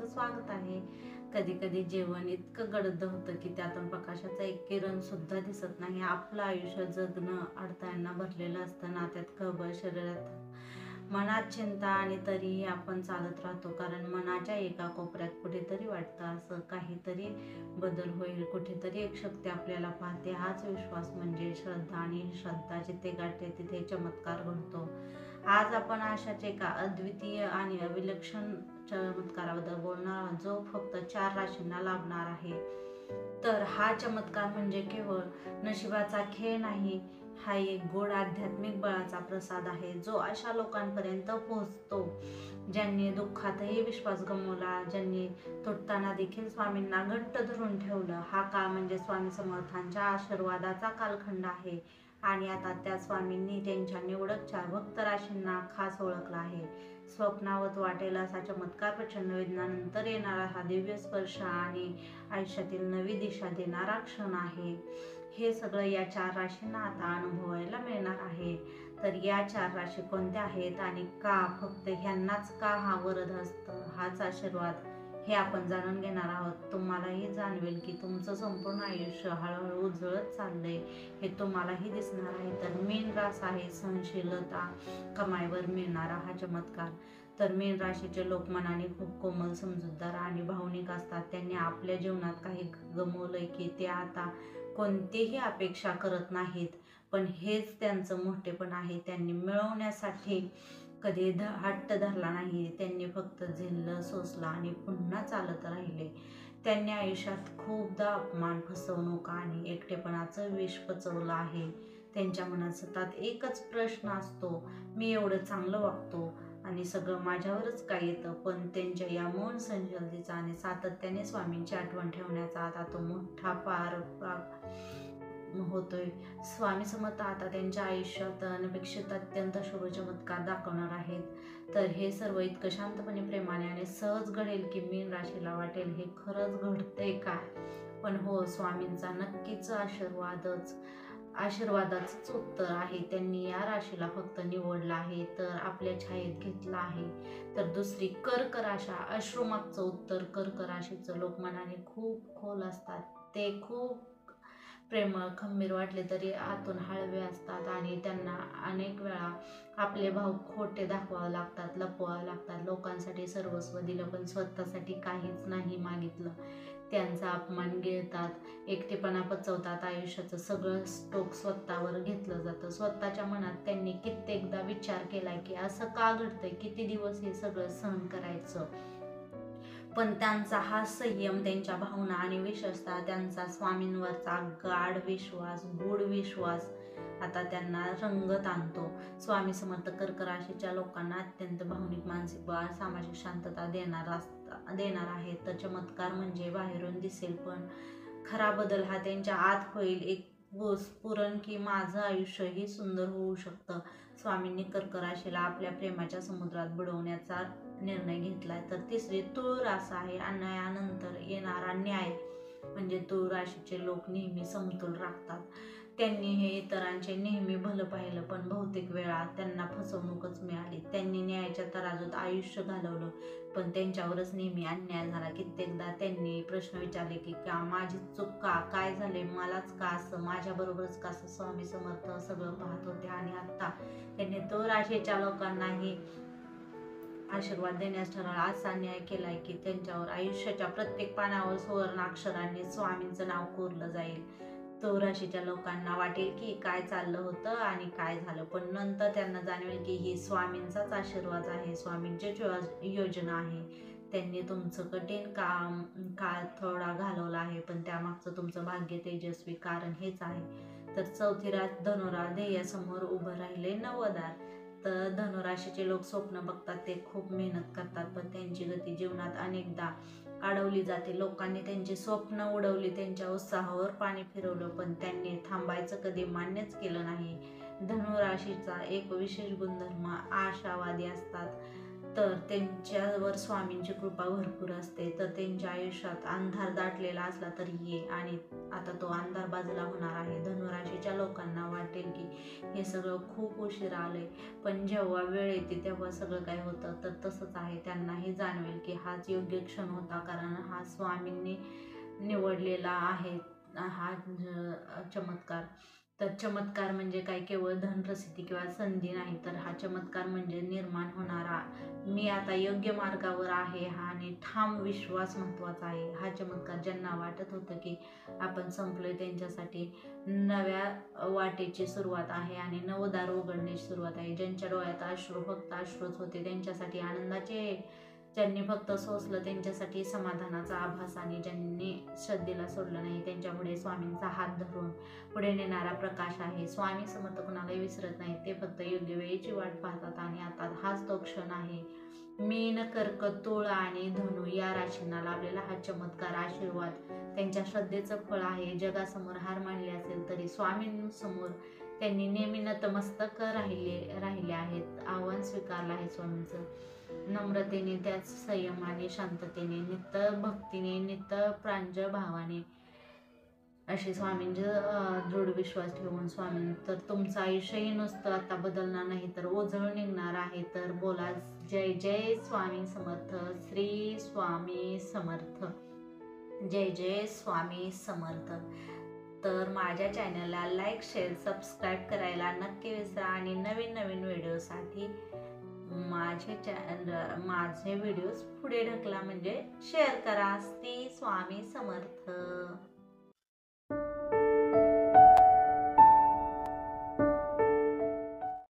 स्वागत आहे. कधी कधी जेवण इतकं गडद होतं की त्यातून प्रकाशाचा एक किरण सुद्धा दिसत नाही. आपलं आयुष्य जगणं अडथळ्यांना भरलेलं असतं. नात्यात खळबळ, शरीरात मनात चिंता, आणि तरीही आपण चालत राहतो. कारण मनाच्या एका कोपऱ्यात कुठेतरी वाटतं असं काहीतरी बदल होईल, कुठेतरी एक शक्ती आपल्याला पाहते. हाच विश्वास म्हणजे श्रद्धा, आणि श्रद्धा जिथे गाठते तिथे चमत्कार घडतो. आज आपण अशाच एका अद्वितीय आणि अविलक्षण चमत्काराबद्दल बोलणार आहोत, जो फक्त 4 राशींना लाभणार आहे. तर हा चमत्कार म्हणजे केवळ नशिबाचा खेळ नाही, हा एक गोड आध्यात्मिक बळाचा प्रसाद आहे, जो अशा लोकांपर्यंत पोहोचतो ज्यांनी दुःखातही विश्वास गमावला, ज्यांनी तुटताना देखील स्वामींना घट्ट धरून ठेवलं. हा काळ म्हणजे स्वामी समर्थांच्या आशीर्वादाचा कालखंड आहे. आणि आता त्या स्वामींनी त्यांच्या निवडक 4 भक्त राशींना खास ओळखला आहे. स्वप्नावत वाटेल असा चमत्कार, प्रचंड वेदनानंतर येणारा हा दिव्य स्पर्श, आणि आयुष्यातील नवी दिशा देणारा क्षण आहे. हे सगळं या 4 राशींना आता अनुभवायला मिळणार आहे. तर या 4 राशी कोणत्या आहेत आणि का फक्त ह्यांनाच का हा वरद असतं, हाच आशीर्वाद, हे आपण जाणून घेणार आहोत. तुम्हालाही जाणवेल की तुमचं संपूर्ण आयुष्य हळूहळू उजळत चाललंय, हे तुम्हालाही दिसणार आहे. तर मीन रास आहे सहनशीलता कमाईवर मिळणारा हा चमत्कार. तर मीन राशीचे लोक मनाने खूप कोमल, समजूतदार आणि भावनिक असतात. त्यांनी आपल्या जीवनात काही गमावलंय की ते आता कोणतीही अपेक्षा करत नाहीत, पण हेच त्यांचं मोठेपण आहे. त्यांनी मिळवण्यासाठी कधी हट्ट धरला नाही, त्यांनी फक्त झेललं, सोसलं आणि पुन्हा चालत राहिले. त्यांनी आयुष्यात खूपदा अपमान, फसवणूक आणि एकटेपणाचं विष पचवलं आहे. त्यांच्या मनात सतत एकच प्रश्न असतो, मी एवढं चांगलं वागतो आणि सगळं माझ्यावरच काय येतं. पण त्यांच्या या मौन संशयतेचा आणि सातत्याने स्वामींची आठवण ठेवण्याचा आता तो मोठा होतोय. स्वामी समर्थ आता त्यांच्या आयुष्यात अनपेक्षित अत्यंत शुभ चमत्कार दाखवणार आहेत. तर हे सर्व इतकं शांतपणे, प्रेमाने आणि सहज घडेल की मीन राशीला वाटेल हे खरंच घडतंय काय. पण हो, स्वामींचा नक्कीच आशीर्वादाचंच उत्तर आहे. त्यांनी या राशीला फक्त निवडलं आहे, तर आपल्या छायेत घेतलं आहे. तर दुसरी कर्क राशा, अश्रुमागचं उत्तर. कर्क राशीचं लोक मनाने खूप खोल असतात. ते खूप प्रेमळ, खंबीर वाटले तरी आतून हळवे असतात, आणि त्यांना अनेक वेळा आपले भाव खोटे दाखवावे लागतात, लपवावे लागतात. लोकांसाठी सर्वस्व दिलं पण स्वतःसाठी काहीच नाही मागितलं. त्यांचा अपमान गिळतात, एकटेपणा पचवतात, आयुष्याचं सगळं स्टोक स्वतःवर घेतलं जातं. स्वतःच्या मनात त्यांनी कित्येकदा विचार केलाय की असं का घडतंय, किती दिवस हे सगळं सहन करायचं. पण त्यांचा हा संयम, त्यांच्या भावना आणि विशेषतः त्यांचा स्वामींवरचा गाढ विश्वास, गूढ विश्वास आता त्यांना रंगत आणतो. स्वामी समर्थ कर्क राशीच्या लोकांना अत्यंत भावनिक, मानसिक बळ, सामाजिक शांतता देणार आहे. तर चमत्कार म्हणजे बाहेरून दिसेल, पण खरा बदल हा त्यांच्या आत होईल. एक पुरण की माझं आयुष्यही सुंदर होऊ शकतं. स्वामींनी कर्क राशीला आपल्या प्रेमाच्या समुद्रात बुडवण्याचा निर्णय घेतलाय. तर तिसरी तुळ रास आहे, अन्यायानंतर येणारा न्याय. म्हणजे तुळ राशीचे लोक नेहमी समतोल राखतात. त्यांनी हे इतरांचे नेहमी भलं पाहिलं, पण बहुतेक वेळा त्यांना फसवणूकच मिळाली. त्यांनी न्यायाच्या तराजूत आयुष्य घालवलं, पण त्यांच्यावरच नेहमी अन्याय झाला. कित्येकदा त्यांनी प्रश्न विचारले की का माझी चूक, का काय झाले, मलाच का असं, माझ्याबरोबरच का असं. स्वामी समर्थ सगळं पाहत होते, आणि आता त्यांनी तुळ राशीच्या लोकांनाही आशीर्वाद देण्यास ठरवला. असा न्याय केलाय की त्यांच्यावर आयुष्याच्या प्रत्येक पानावर सुवर्ण अक्षरांनी स्वामींचं नाव कोरलं जाईल. तुळ राशीच्या लोकांना वाटेल की काय चाललं होतं आणि काय झालं, पण नंतर त्यांना जाणवेल की ही स्वामींचाच आशीर्वाद आहे, स्वामींचीच योजना आहे. त्यांनी तुमचं कठीण काळ थोडा घालवला आहे, पण त्यामागचं तुमचं भाग्य तेजस्वी कारण हेच आहे. तर चौथी रास धनुरास, ध्येयासमोर उभं राहिले नवदार. तर धनुराशीचे लोक स्वप्न बघतात, ते खूप मेहनत करतात, पण त्यांची गती जीवनात अनेकदा अडवली जाते. लोकांनी त्यांची स्वप्न उडवली, त्यांच्या उत्साहावर पाणी फिरवलं, पण त्यांनी थांबायचं कधी मान्यच केलं नाही. धनुराशीचा एक विशेष गुणधर्म, आशावादी असतात. तर त्यांच्यावर स्वामींची कृपा भरपूर असते. तर त्यांच्या आयुष्यात अंधार दाटलेला असला तरी ये, आणि आता तो अंधार बाजूला होणार आहे. धनुराशीच्या लोकांना वाटेल की हे सगळं खूप उशीर आलंय, पण जेव्हा वेळ येते तेव्हा सगळं काय होतं. तर तसंच आहे, त्यांनाही जाणवेल की हाच योग्य क्षण होता, कारण हा स्वामींनी निवडलेला आहे हा चमत्कार. तर चमत्कार म्हणजे काय, केवळ धनप्रसिद्धी किंवा संधी नाही, तर हा चमत्कार म्हणजे निर्माण होणारा मी आता योग्य मार्गावर आहे हा आणि ठाम विश्वास महत्त्वाचा आहे. हा चमत्कार ज्यांना वाटत होतं की आपण संपलोय त्यांच्यासाठी नव्या वाटेची सुरुवात आहे आणि नवदार उघडण्याची सुरुवात आहे. ज्यांच्या डोळ्यात अश्रू, फक्त अश्रूच होते, त्यांच्यासाठी आनंदाचे, ज्यांनी फक्त सोसलं त्यांच्यासाठी समाधानाचा आभास, आणि ज्यांनी श्रद्धेला सोडलं नाही त्यांच्यापुढे स्वामींचा हात धरून पुढे नेणारा प्रकाश आहे. स्वामी समर्थ कुणालाही विसरत नाही, ते फक्त योग्य वेळेची वाट पाहतात. आणि आता हाच तो क्षण आहे. मीन, कर्क, तुळ आणि धनु या राशींना लाभलेला हा चमत्कार आशीर्वाद त्यांच्या श्रद्धेचं फळ आहे. जगासमोर हार मानली असेल तरी स्वामींसमोर त्यांनी नेहमी नतमस्तक राहिले आहेत. आव्हान स्वीकारलं आहे स्वामींचं नम्रतेने, त्याच संयमाने, शांततेने, नित्य भक्तीने, नित्य प्रांजळ भावाने, असे स्वामींचे दृढ विश्वास ठेवून स्वामी, तर तुमचं आयुष्यही नुसतं आता बदलणार नाही तर ओझळ निघणार आहे. तर बोला जय जय स्वामी समर्थ, श्री स्वामी समर्थ, जय जय स्वामी समर्थ. तर माझ्या चॅनलला लाईक, शेअर, सबस्क्राईब करायला नक्की विसरा, आणि नवीन नवीन व्हिडिओसाठी माझे व्हिडिओज पुढे ढकला, म्हणजे शेअर करा. श्री स्वामी समर्थ.